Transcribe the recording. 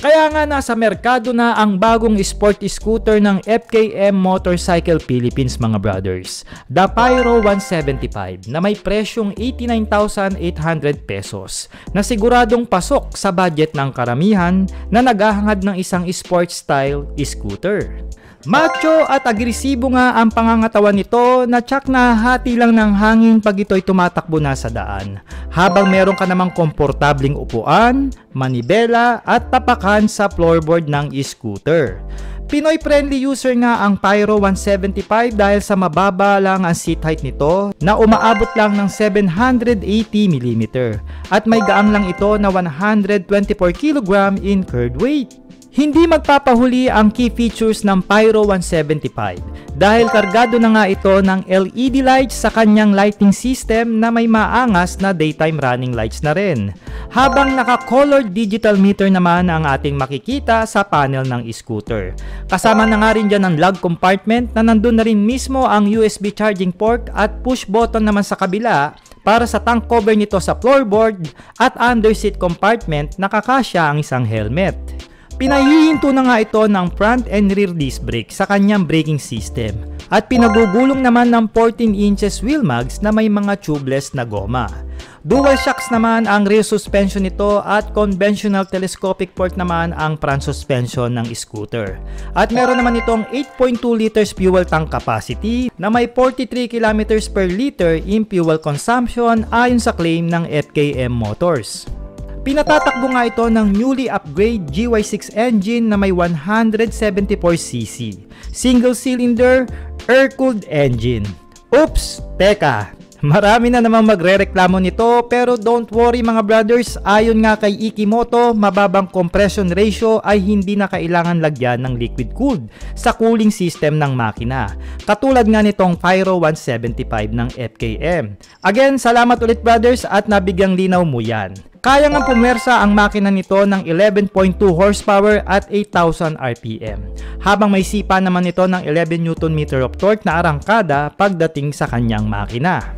Kaya nga nasa merkado na ang bagong sport scooter ng FKM Motorcycle Philippines mga brothers, the Pyro 175 na may presyong 89,800 pesos na siguradong pasok sa budget ng karamihan na naghahangad ng isang sport style scooter. Macho at agresibo nga ang pangangatawan nito na tsak na hati lang ng hangin pag ito'y tumatakbo na sa daan. Habang meron ka namang komportabling upuan, manibela at tapakan sa floorboard ng scooter. Pinoy-friendly user nga ang Pyro 175 dahil sa mababa lang ang seat height nito na umaabot lang ng 780mm at may gaang lang ito na 124 kg in curved weight. Hindi magpapahuli ang key features ng Pyro 175 dahil kargado na nga ito ng LED lights sa kanyang lighting system na may maangas na daytime running lights na rin. Habang naka-colored digital meter naman ang ating makikita sa panel ng scooter. Kasama na nga rin dyan ang lug compartment na nandun na rin mismo ang USB charging port at push button naman sa kabila para sa tank cover nito sa floorboard at under seat compartment nakakasya ang isang helmet. Pinahihinto na nga ito ng front and rear disc brake sa kanyang braking system at pinagugulong naman ng 14 inches wheel mags na may mga tubeless na goma. Dual shocks naman ang rear suspension nito at conventional telescopic port naman ang front suspension ng scooter. At meron naman itong 8.2 liters fuel tank capacity na may 43 kilometers per liter in fuel consumption ayon sa claim ng FKM Motors. Pinatatakbo nga ito ng newly upgrade GY6 engine na may 174cc, single cylinder, air-cooled engine. Oops! Teka! Marami na namang magrereklamo nito pero don't worry mga brothers, ayon nga kay Ikimoto, mababang compression ratio ay hindi na kailangan lagyan ng liquid cooled sa cooling system ng makina. Katulad nga nitong Pyro 175 ng FKM. Again, salamat ulit brothers at nabigyang linaw mo yan. Kaya nga pumersa ang makina nito ng 11.2 horsepower at 8,000 RPM. Habang may sipa naman ito ng 11 Nm of torque na arangkada pagdating sa kanyang makina.